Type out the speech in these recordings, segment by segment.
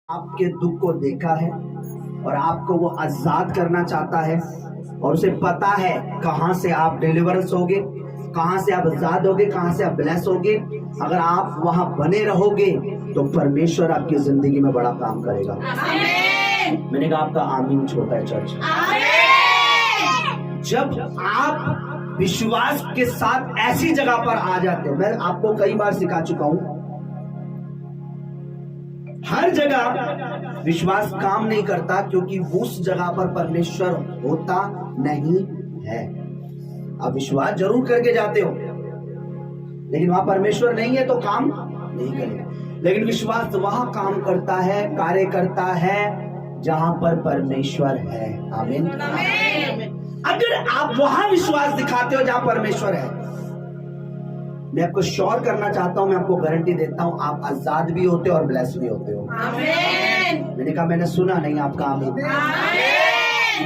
आपके दुख को देखा है और आपको वो आजाद करना चाहता है और उसे पता है कहां से आप डिलीवरेंस होगे, कहां से आप आजाद होगे, कहां से आप ब्लेस होगे। अगर आप वहां बने रहोगे तो परमेश्वर आपकी जिंदगी में बड़ा काम करेगा। मैंने कहा आपका आमीन छोटा है चर्च। जब आप विश्वास के साथ ऐसी जगह पर आ जाते हैं, मैं आपको कई बार सिखा चुका हूं, हर जगह विश्वास काम नहीं करता क्योंकि उस जगह पर परमेश्वर होता नहीं है। आप विश्वास जरूर करके जाते हो लेकिन वहां परमेश्वर नहीं है तो काम नहीं करेगा। लेकिन विश्वास वहां काम करता है, कार्य करता है जहां पर परमेश्वर है। आमीन। अगर आप वहां विश्वास दिखाते हो जहां परमेश्वर है, मैं आपको श्योर करना चाहता हूं, मैं आपको गारंटी देता हूं, आप आजाद भी होते हो और ब्लेस भी होते हो। आमीन। मैंने कहा मैंने सुना नहीं आपका आमीन।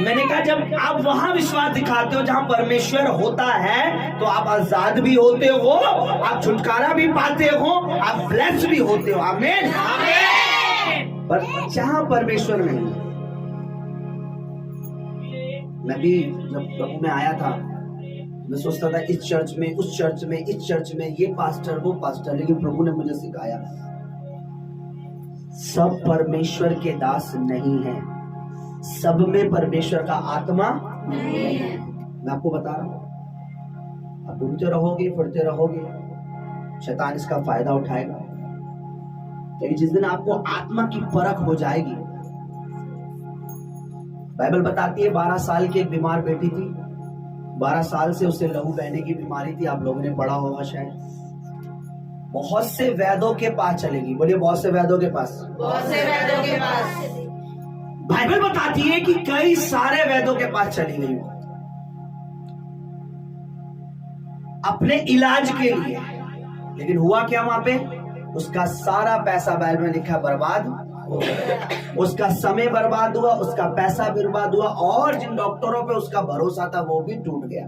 मैंने कहा जब आप वहां विश्वास दिखाते हो जहां परमेश्वर होता है तो आप आजाद भी होते हो, आप छुटकारा भी पाते हो, आप ब्लेस भी होते हो। आमीन। पर जहां परमेश्वर नहीं, मैं भी जब प्रभु में आया था मैं सोचता था इस चर्च में, उस चर्च में, इस चर्च में, ये पास्टर, वो पास्टर, लेकिन प्रभु ने मुझे सिखाया सब परमेश्वर के दास नहीं है, सब में परमेश्वर का आत्मा नहीं है। मैं आपको बता रहा हूं, आप घूमते रहोगे, फिरते रहोगे, शैतान इसका फायदा उठाएगा। लेकिन जिस दिन आपको आत्मा की परख हो जाएगी, बाइबल बताती है 12 साल की एक बीमार बेटी थी, 12 साल से उसे लहू बहने की बीमारी थी। आप लोगों ने पढ़ा होगा शायद। बहुत से वैद्यों के पास चलेगी, बोलिए बहुत से वैद्यों के पास, बहुत से वैद्यों के पास। बाइबल बताती है कि कई सारे वैद्यों के पास चली गई अपने इलाज के लिए। लेकिन हुआ क्या वहां पे? उसका सारा पैसा, बाइबल में लिखा, बर्बाद हो गया। उसका समय बर्बाद हुआ, उसका पैसा बर्बाद हुआ और जिन डॉक्टरों पे उसका भरोसा था वो भी टूट गया।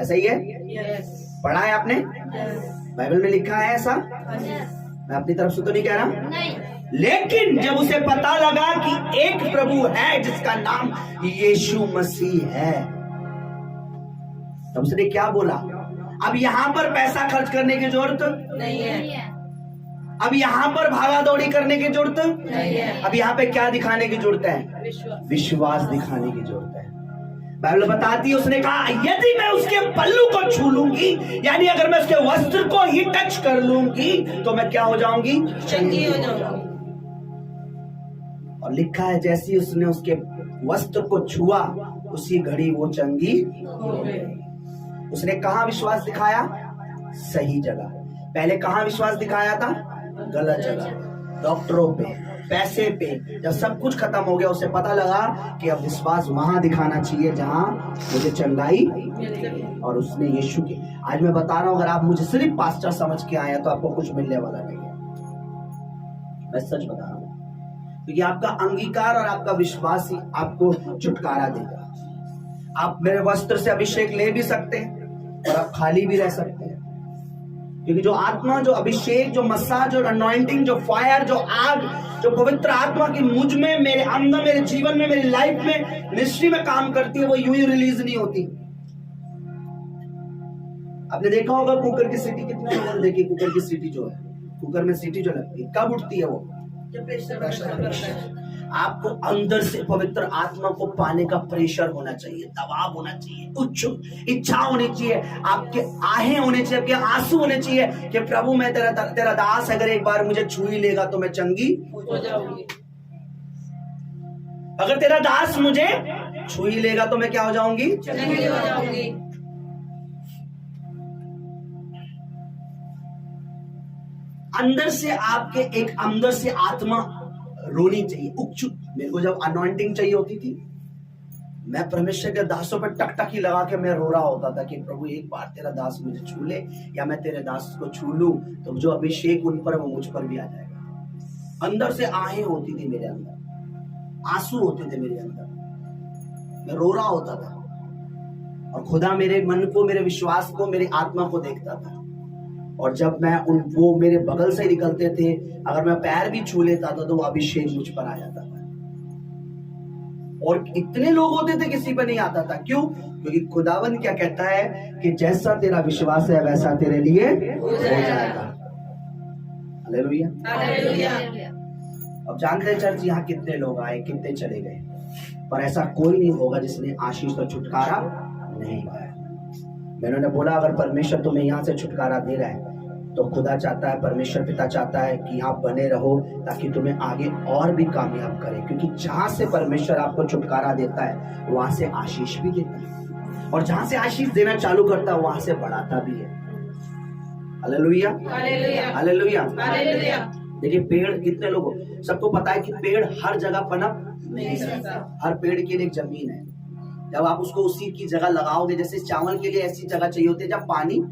ऐसा ही है? Yes. पढ़ा है आपने? Yes. बाइबल में लिखा है ऐसा? Yes. मैं अपनी तरफ से तो नहीं कह रहा, नहीं। लेकिन जब उसे पता लगा कि एक प्रभु है जिसका नाम यीशु मसीह है, तब उसने क्या बोला? अब यहां पर पैसा खर्च करने की जरूरत नहीं है। अब यहां पर भागा दौड़ी करने की जरूरत नहीं है। अब यहाँ पे क्या दिखाने की जरूरत है? विश्वास दिखाने की जरूरत है। बाइबल बताती है, उसने कहा यदि मैं उसके पल्लू को छू लूंगी, यानी अगर मैं उसके वस्त्र को ही टच कर लूंगी तो मैं क्या हो जाऊंगी? चंगी हो जाऊंगी। और लिखा है जैसे ही उसने उसके वस्त्र को छुआ उसी घड़ी वो चंगी हो गई। उसने कहां विश्वास दिखाया? सही जगह। पहले कहां विश्वास दिखाया था? गलत जगह, डॉक्टरों पे, पैसे पे। जब सब कुछ खत्म हो गया उसे पता लगा कि अब विश्वास वहां दिखाना चाहिए जहां मुझे चंगाई। और उसने यीशु के, आज मैं बता रहा हूं, अगर आप मुझे सिर्फ पास्टर समझ के आए तो आपको कुछ मिलने वाला नहीं है। मैं सच बता रहा हूं, क्योंकि आपका अंगीकार और आपका विश्वास ही आपको छुटकारा देगा। आप मेरे वस्त्र से अभिषेक ले भी सकते हैं और आप खाली भी रह सकते हैं, क्योंकि जो आत्मा, जो अभिषेक, जो मसाज, जो अनॉइंटिंग, जो फायर, जो आग, जो पवित्र आत्मा की मुझ में, मेरे अंदर, मेरे जीवन में, मेरी लाइफ में, मिनिस्ट्री में काम करती है, वो यूं ही रिलीज नहीं होती। आपने देखा होगा कुकर की सीटी, कितने लोगों ने देखी? कुकर की सीटी जो है, कुकर में सीटी जो लगती है, कब उठती है वो? जब प्रेशर आपको अंदर से पवित्र आत्मा को पाने का प्रेशर होना चाहिए, दबाव होना चाहिए, उच्च इच्छा होनी चाहिए, आपके आहें होने चाहिए, आपके आंसू होने चाहिए कि प्रभु मैं तेरा दास, अगर एक बार मुझे छू ही लेगा तो मैं चंगी हो जाऊंगी। अगर तेरा दास मुझे छू ही लेगा तो मैं क्या हो जाऊंगी? चंगी हो जाऊंगी। अंदर से आपके एक अंदर से आत्मा रोनी चाहिए, उच्चुक। मेरे को जब अनॉइंटिंग चाहिए होती थी, मैं परमेश्वर के दासों पर टकटकी लगा के मैं रो रहा होता था कि प्रभु एक बार तेरा दास मुझे छू ले, या मैं तेरे दास को छू लूं तो जो अभिषेक उन पर, वो मुझ पर भी आ जाएगा। अंदर से आहें होती थी मेरे अंदर, आंसू होते थे मेरे अंदर, मैं रो रहा होता था और खुदा मेरे मन को, मेरे विश्वास को, मेरी आत्मा को देखता था। और जब मैं वो मेरे बगल से निकलते थे, अगर मैं पैर भी छू लेता था तो वो अभिषेक मुझ पर आ जाता था। और इतने लोग होते थे किसी पर नहीं आता था। क्यों? क्योंकि खुदावंद क्या कहता है कि जैसा तेरा विश्वास है वैसा तेरे लिए हो जाएगा। हालेलुया। हालेलुया। अब जानते हैं चर्च यहाँ कितने लोग आए, कितने चले गए, पर ऐसा कोई नहीं होगा जिसने आशीष और छुटकारा नहीं पाया। मैंने बोला अगर परमेश्वर तुम्हें यहाँ से छुटकारा दे रहा है तो खुदा चाहता है, परमेश्वर पिता चाहता है कि आप बने रहो ताकि तुम्हें आगे और भी कामयाब करे। क्योंकि जहां से परमेश्वर आपको छुटकारा देता है वहां से आशीष भी देता है, और जहां से आशीष देना चालू करता है वहां से बढ़ाता भी है। Hallelujah, hallelujah, hallelujah, hallelujah. देखिए पेड़ कितने लोगों सबको पता है कि पेड़ हर जगह पनप नहीं सकता। हर पेड़ के लिए एक जमीन है। जब आप उसको उसी की जगह लगाओगे, जैसे चावल के लिए ऐसी जगह चाहिए होती है जब पानी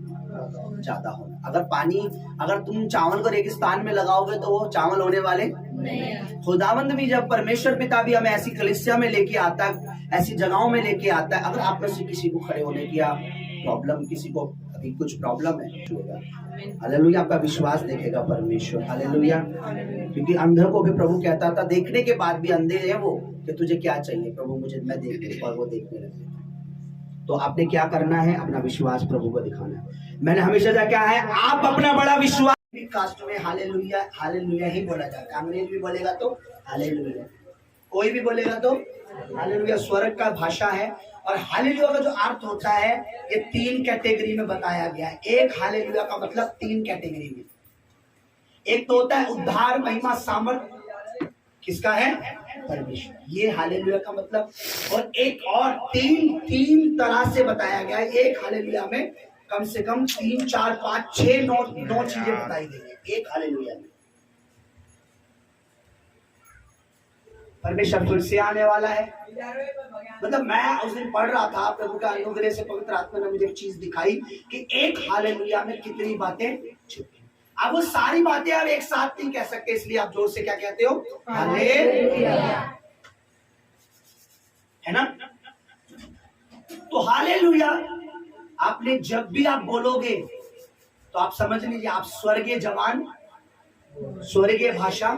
ज्यादा हो। अगर तुम चावल को रेगिस्तान में लगाओगे तो वो चावल होने वाले नहीं। खुदावंद भी जब परमेश्वर पिता भी हमें ऐसी कलीसिया में लेके आता है, ऐसी जगहों में लेके आता है। अगर आप में से किसी को खड़े होने की प्रॉब्लम, किसी को अभी कुछ प्रॉब्लम है, हालेलुया, आपका विश्वास देखेगा परमेश्वर। हालेलुया। क्योंकि अंधे को भी प्रभु कहता था, देखने के बाद भी अंधे हैं वो, कि तुझे क्या चाहिए प्रभु, मुझे मैं देख, और वो देखने लगे। तो आपने क्या करना है? अपना विश्वास प्रभु को दिखाना है। मैंने हमेशा जा क्या है, आप अपना बड़ा विश्वास। कास्ट में हालेलुया हालेलुया ही बोला जाता है। अंग्रेज भी बोलेगा तो हालेलुया, कोई भी बोलेगा तो हालेलुया। स्वर्ग का भाषा है। और हालेलुया का जो अर्थ होता है ये 3 कैटेगरी में बताया गया है। एक हालेलुया का मतलब 3 कैटेगरी में। एक तो होता है उद्धार, महिमा, सामर्थ किसका है? परमेश्वर, ये हालेलुया का मतलब। और एक और तीन तरह से बताया गया है। एक हालेलुया में कम से कम 3, 4, 5, 6, 9 चीजें बताई गई है एक हालेलुया में। परमेश्वर फिर से आने वाला है। मतलब मैं उस दिन पढ़ रहा था, प्रभु का अनुग्रह से पवित्र आत्मा ने मुझे एक चीज दिखाई कि एक हालेलुया में कितनी बातें छुपी। अब वो सारी बातें आप एक साथ नहीं कह सकते, इसलिए आप जोर से क्या कहते हो? हालेलुया, है ना? तो हालेलुया आपने जब भी आप बोलोगे तो आप समझ लीजिए आप स्वर्गीय जवान, स्वर्गीय भाषा,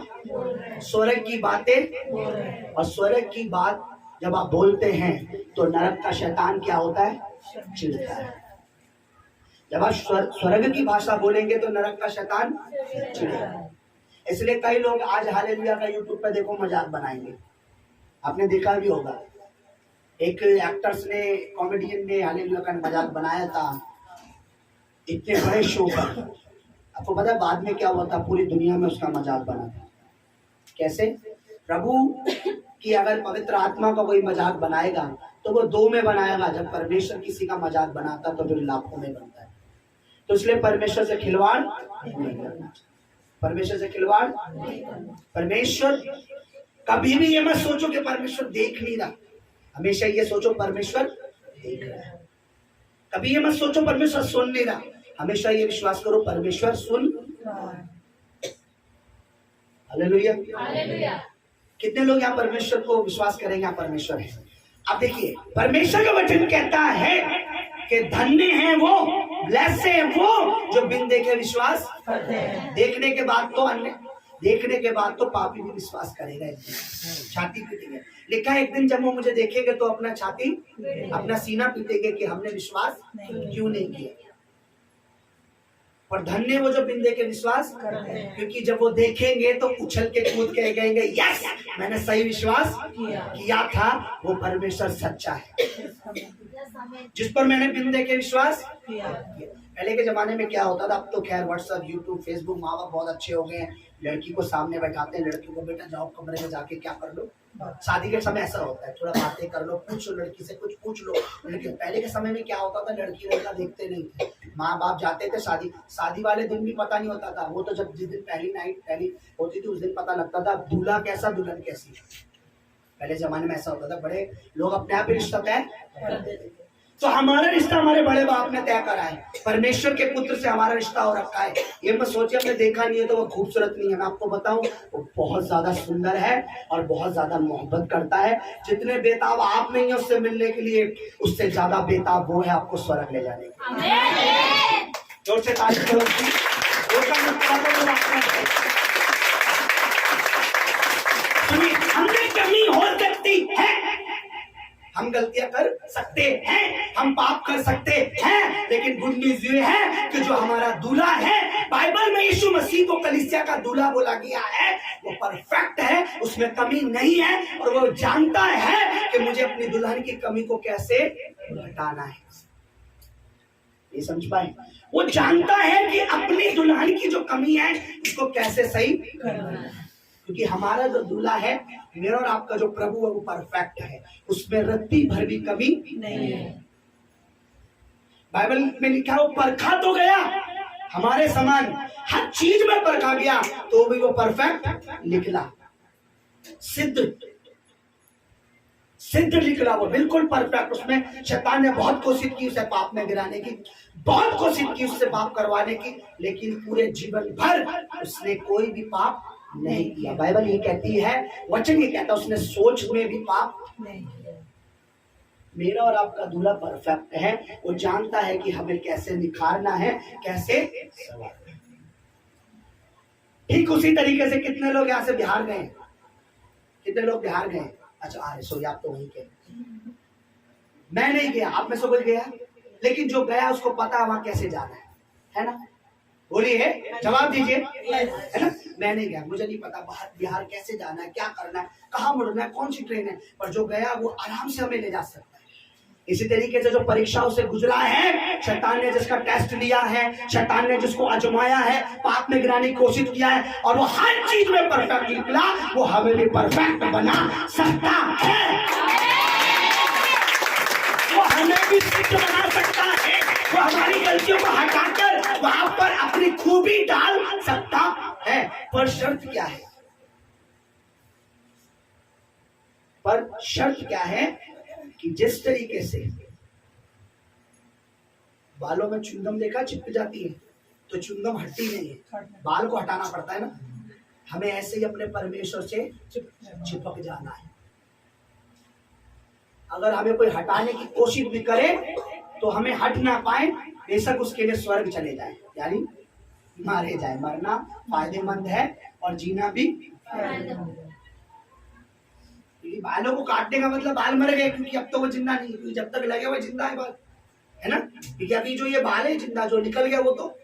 स्वर्ग की बातें। और स्वर्ग की बात जब आप बोलते हैं तो नरक का शैतान क्या होता है? चिढ़ता है। जब आप स्वर्ग की भाषा बोलेंगे तो नरक का शैतान चिढ़ेगा। इसलिए कई लोग आज हालेलुया का यूट्यूब पे देखो मजाक बनाएंगे। आपने देखा भी होगा, एक एक्टर्स ने, कॉमेडियन ने हालेलुया का मजाक बनाया था इतने बड़े शो पर। आपको पता है बाद में क्या हुआ था? पूरी दुनिया में उसका मजाक बना था। कैसे? प्रभु कि अगर पवित्र आत्मा का कोई मजाक बनाएगा तो वो 2 में बनाएगा, जब परमेश्वर किसी का मजाक बनाता तो फिर लाखों में बनता है। तो इसलिए परमेश्वर से खिलवाड़ नहीं करना। परमेश्वर से खिलवाड़, परमेश्वर कभी भी ये मत सोचो कि परमेश्वर देख नहीं रहा। हमेशा ये सोचो परमेश्वर देख रहा है। कभी ये मत सोचो परमेश्वर सुन नहीं रहा। हमेशा ये विश्वास करो परमेश्वर सुन। Hallelujah, hallelujah. कितने लोग यहाँ परमेश्वर को विश्वास करेंगे? यहाँ परमेश्वर है। अब देखिए परमेश्वर का वचन कहता है कि धन्य है वो, ब्लेस्ड है वो जो बिन देखे विश्वास करते हैं। देखने के बाद तो अन्य, देखने के बाद तो पापी भी विश्वास करेगा। एक दिन छाती पीटेंगे। लिखा है एक दिन जब वो मुझे देखेंगे तो अपना छाती, अपना सीना पीटेंगे कि हमने विश्वास क्यों नहीं किया। और धन्य वो जो बिन देखे विश्वास करते हैं, क्योंकि जब वो देखेंगे तो उछल के कूद के कहेंगे यस मैंने सही विश्वास किया था, वो परमेश्वर सच्चा है जिस पर मैंने बिन देखे विश्वास किया। पहले के जमाने में क्या होता था, अब तो खैर व्हाट्सएप, यूट्यूब, फेसबुक, माँ बाप बहुत अच्छे हो गए हैं। लड़की को सामने बैठाते हैं, लड़की को बेटा जाओ कमरे में जाके क्या कर लो। शादी के समय ऐसा होता है, थोड़ा बातें कर लो, पूछ लो लड़की से, कुछ पूछ लो। लेकिन पहले के समय में क्या होता था, लड़की लड़का देखते नहीं थे, माँ बाप जाते थे शादी वाले दिन भी पता नहीं होता था। वो तो जब जिस दिन पहली नाइट पहली होती थी उस दिन पता लगता था दूल्हा कैसा दुल्हन कैसी। पहले जमाने में ऐसा होता था, बड़े लोग अपने आप ही रिश्ता तय करते थे। तो हमारा रिश्ता हमारे बड़े बाप ने तय करा है। परमेश्वर के पुत्र से हमारा रिश्ता हो रखा है। ये मत सोचिए हमने देखा नहीं है तो वो खूबसूरत नहीं है। मैं आपको बताऊं वो बहुत ज्यादा सुंदर है और बहुत ज्यादा मोहब्बत करता है। जितने बेताब आप नहीं है उससे मिलने के लिए, उससे ज्यादा बेताब वो है आपको स्वर्ग ले जाने के। जोर से तारीफ करो उसकी। सुनिए, हमने कमी हो सकती है, हम गलतियां कर सकते हैं, हम पाप कर सकते हैं, लेकिन गुड न्यूज ये है कि जो हमारा दूल्हा है, बाइबल में यीशु मसीह को कलीसिया का दूल्हा बोला गया है, वो परफेक्ट है, उसमें कमी नहीं है, और वो जानता है कि मुझे अपनी दुल्हन की कमी को कैसे हटाना है। ये समझ पाए? वो जानता है कि अपनी दुल्हन की जो कमी है उसको कैसे सही करना है, क्योंकि हमारा जो दूल्हा है, मेरा और आपका जो प्रभु है, वो परफेक्ट है, उसमें रत्ती भर भी कमी नहीं है। बाइबल में लिखा है वो परखा तो गया हमारे समान, हर चीज में परखा गया, तो भी वो परफेक्ट निकला, सिद्ध निकला, वो बिल्कुल परफेक्ट। उसमें शैतान ने बहुत कोशिश की उसे पाप में गिराने की, बहुत कोशिश की उससे पाप करवाने की, लेकिन पूरे जीवन भर उसने कोई भी पाप नहीं किया। बाइबल ये कहती है, वचन ये कहता है, उसने सोच में भी पाप नहीं किया। मेरा और आपका दूल्हा परफेक्ट है, वो जानता है कि हमें कैसे निखारना है, कैसे संवारना है। ठीक उसी तरीके से कितने लोग यहाँ से बिहार गए? कितने लोग बिहार गए? अच्छा आ रहे, सो आप तो वहीं के। मैं नहीं गया, आप में से कोई गया? लेकिन जो गया उसको पता है वहां कैसे जाना है ना? बोलिए, जवाब दीजिए, है ना? मैं नहीं गया, मुझे नहीं पता बाहर बिहार कैसे जाना है, क्या करना है, कहाँ मुड़ना है, कौन सी ट्रेन है, पर जो गया वो आराम से हमें ले जा सकता है। इसी तरीके से जो परीक्षाओं से गुजरा है, शैतान ने जिसका टेस्ट लिया है, शैतान ने जिसको आजमाया है, पाप में गिराने की कोशिश किया है, और वो हर चीज में परफेक्ट निकला, वो हमें भी परफेक्ट बना सकता है, वो हमें भी सिद्ध बना सकता है, वो हमारी गलतियों को हटाकर वहां पर अपनी खूबी डाल सकता है। पर शर्त क्या है? पर शर्त क्या है कि जिस तरीके से बालों में चुंगम देखा चिपक जाती है, तो चुंगम हटती नहीं है, बाल को हटाना पड़ता है ना, हमें ऐसे ही अपने परमेश्वर से चिपक जाना है। अगर हमें कोई हटाने की कोशिश भी करे तो हमें हट ना पाए, बेशक उसके लिए स्वर्ग चले जाए, यानी मारे जाए। मरना फायदेमंद है और जीना भी फायदेमंद है। बालों को काटने का मतलब बाल मर गए, क्योंकि अब तो वो जिंदा नहीं, क्योंकि जब तक लगे हुए जिंदा है बाल, है ना? क्योंकि अभी जो ये बाल है जिंदा, जो निकल गया वो तो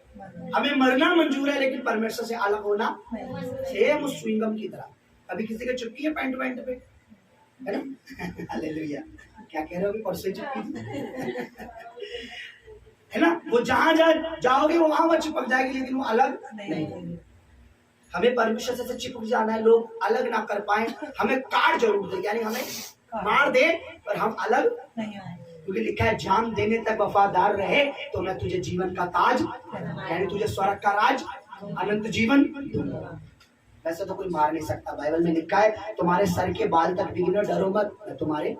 हमें मरना मंजूर है, लेकिन परमेश्वर से अलग होना सेम उस स्विंगम की तरह। अभी किसी के चुपकी है पैंट पे, है ना? हालेलुया। क्या कह रहे हो? परसों चुपकी है ना? वो जहां जाओगे वो वहां चिपक जाएगी, लेकिन वो अलग नहीं होगी। हमें परमेश्वर से चिपक जाना है, लोग अलग ना कर पाए, हमें काट जरूर दे, यानी हमें मार दे पर हम अलग नहीं आए, क्योंकि लिखा है जान देने तक वफादार रहे तो मैं तुझे जीवन का ताज, यानी तुझे स्वर्ग का राज, अनंत जीवन दूंगा। वैसे तो कोई मार नहीं सकता, बाइबल में लिखा है तुम्हारे सर के बाल तक बिगड़ो, डरो मत, मैं तुम्हारे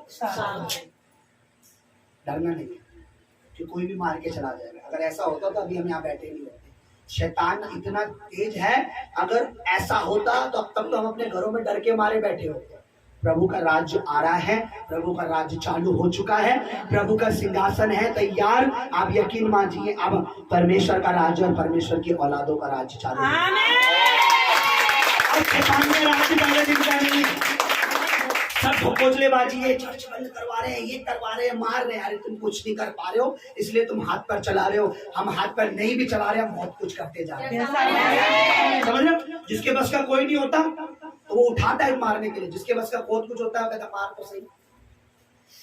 डरना नहीं, कि कोई भी मार के चला जाएगा। अगर ऐसा होता तो अभी हम यहाँ बैठे नहीं होते। शैतान इतना तेज है, अगर ऐसा होता तो अब तक तो हम अपने घरों में डर के मारे बैठे होते। प्रभु का राज्य आ रहा है, प्रभु का राज्य चालू हो चुका है, प्रभु का सिंहासन है तैयार। आप यकीन मानिए, अब परमेश्वर का राज्य और परमेश्वर की औलादों का राज्य चालू है। और शैतान का राज्य पहले दिन का नहीं, सब भोजलेबाजी है, चर्च बंद करवा रहे हैं, ये करवा रहे हैं, मार रहे हैं। अरे तुम कुछ नहीं कर पा रहे हो, इसलिए तुम हाथ पर चला रहे हो। हम हाथ पर नहीं भी चला रहे, हम बहुत कुछ करते जा रहे हैं। समझ रहे? जिसके बस का कोई नहीं होता तो वो उठाता है मारने के लिए, जिसके बस का बहुत कुछ होता है कहता मार तो सही।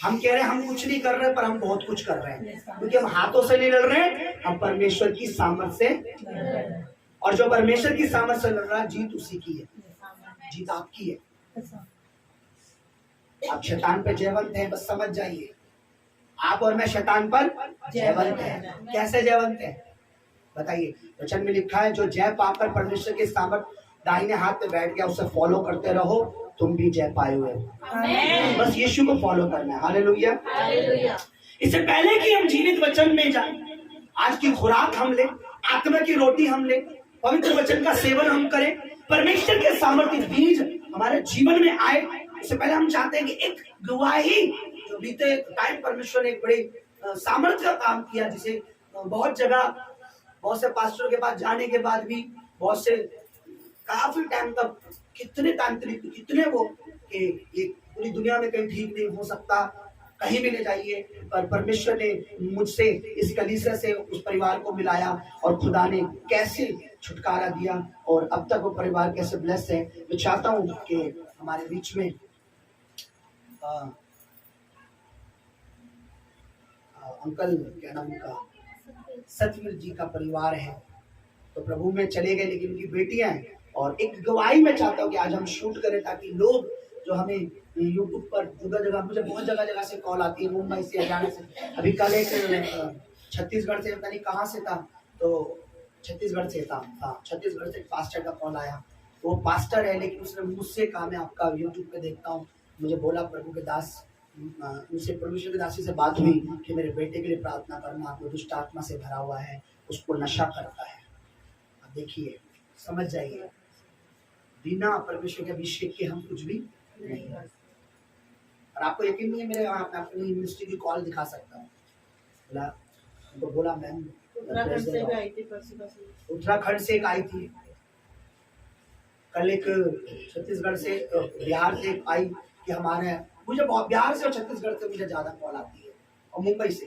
हम कह रहे हैं हम कुछ नहीं कर रहे, पर हम बहुत कुछ कर रहे हैं, क्योंकि हम हाथों से नहीं लड़ रहे, हम परमेश्वर की सामर्थ से। और जो परमेश्वर की सामर्थ से लड़ रहा है, जीत उसी की है, जीत आपकी है। आप शैतान पे जयवंत हैं, बस समझ जाइए। आप और मैं शैतान पर जयवंत हैं। कैसे जयवंत हैं बताइए? वचन में लिखा है जो जय पाकर परमेश्वर के सामर्थ दाहिने हाथ पे बैठ गया, उसे फॉलो करते रहो, तुम भी जय पाए हुए हो। बस यीशु को फॉलो करना है। हालेलुया। इससे पहले कि हम जीवित वचन में जाएं, आज की खुराक हम ले, आत्मा की रोटी हम ले, पवित्र वचन का सेवन हम करें, परमेश्वर के सामर्थ्य बीज हमारे जीवन में आए, इससे पहले हम चाहते हैं कि एक गवाही, जो बीते टाइम परमेश्वर ने एक बड़े सामर्थ्य का काम किया, जिसे बहुत जगह बहुत से पास्टर के पास जाने के बाद भी बहुत से काफी टाइम तक कितने तांत्रिक कितने वो कि ये पूरी दुनिया में कहीं ठीक नहीं हो सकता, कहीं भी ले जाइए, पर परमेश्वर ने मुझसे इस कलीसिया से उस परिवार को मिलाया और खुदा ने कैसे छुटकारा दिया और अब तक वो परिवार कैसे ब्लेस है। मैं चाहता हूँ कि हमारे बीच में अंकल क्या नाम उनका सतवीर जी का परिवार है, तो प्रभु में चले गए लेकिन उनकी बेटियां हैं और एक गवाही में चाहता हूँ कि आज हम शूट करें ताकि लोग जो हमें यूट्यूब पर जगह जगह, मुझे बहुत जगह जगह से कॉल आती है, मुंबई से हरियाणा से, अभी कल एक छत्तीसगढ़ से पता नहीं कहाँ से था, तो छत्तीसगढ़ से था, हाँ छत्तीसगढ़ से एक पास्टर का कॉल आया। वो पास्टर है लेकिन उसने मुझसे कहा मैं आपका यूट्यूब पे देखता हूँ, मुझे बोला प्रभु के दास, उनसे परमेश्वर के दासी से बात हुई कि मेरे बेटे के लिए प्रार्थना करना, वो दुष्ट आत्मा से भरा हुआ है, उसको नशा करता है। अब देखिए समझ जाइए, बिना परमेश्वर के अभिषेक के हम कुछ भी नहीं। और आपको यकीन नहीं है, मेरे अपनी मिनिस्ट्री की कॉल दिखा सकता हूँ। बोला मैम उत्तराखंड से एक आई थी, कल एक छत्तीसगढ़ से बिहार से एक आई कि हमारे, मुझे बिहार से और छत्तीसगढ़ से मुझे ज्यादा कॉल आती है और मुंबई से,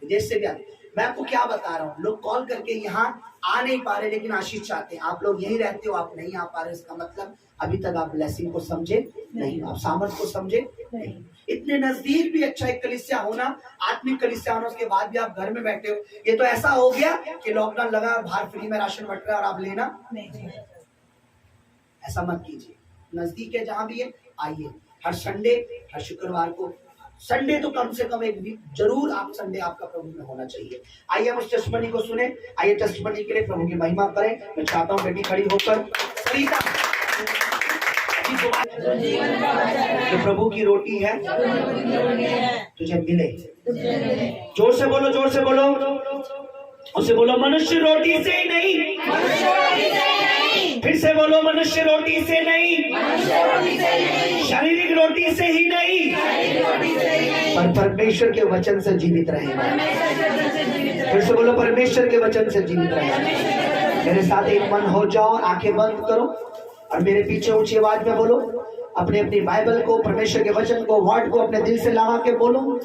विदेश से भी आती है। मैं आपको क्या बता रहा हूँ, लोग कॉल करके यहाँ आ नहीं पा रहे लेकिन आशीष चाहते हैं। आप लोग यहीं रहते हो, आप नहीं आ पा रहे, इसका मतलब अभी तक आप ब्लेसिंग को समझे नहीं, आप सामर्थ को समझे नहीं। इतने नजदीक भी अच्छा एक कलीसिया होना, आत्मिक कलीसिया होना, उसके बाद भी आप घर में बैठे हो। ये तो ऐसा हो गया कि लॉकडाउन लगा, बाहर फ्री में राशन बट रहा है और आप लेना नहीं। ऐसा मत कीजिए, नजदीक है जहां भी है आइए, हर संडे हर शुक्रवार को, संडे तो कम से कम एक वीक जरूर आप संडे आपका प्रभु में होना चाहिए। आइए हम उस टेस्टमनी को सुने, आइए टेस्टमनी के लिए प्रभु की महिमा करें। मैं चाहता हूँ बेटी खड़ी होकर सरिता जो प्रभु की रोटी है तुझे मिले, जोर से बोलो, जोर से बोलो, उसे बोलो मनुष्य रोटी से नहीं, फिर से बोलो मनुष्य रोटी से नहीं, शारीरिक रोटी से ही नहीं, पर परमेश्वर के वचन से जीवित रहेगा। फिर से बोलो परमेश्वर के वचन से जीवित रहेगा। मेरे साथ एक मन हो जाओ, आंखें बंद करो और मेरे पीछे ऊंची आवाज में बोलो, अपने अपनी बाइबल को, परमेश्वर के वचन को, वर्ड को अपने दिल से लगा के बोलो।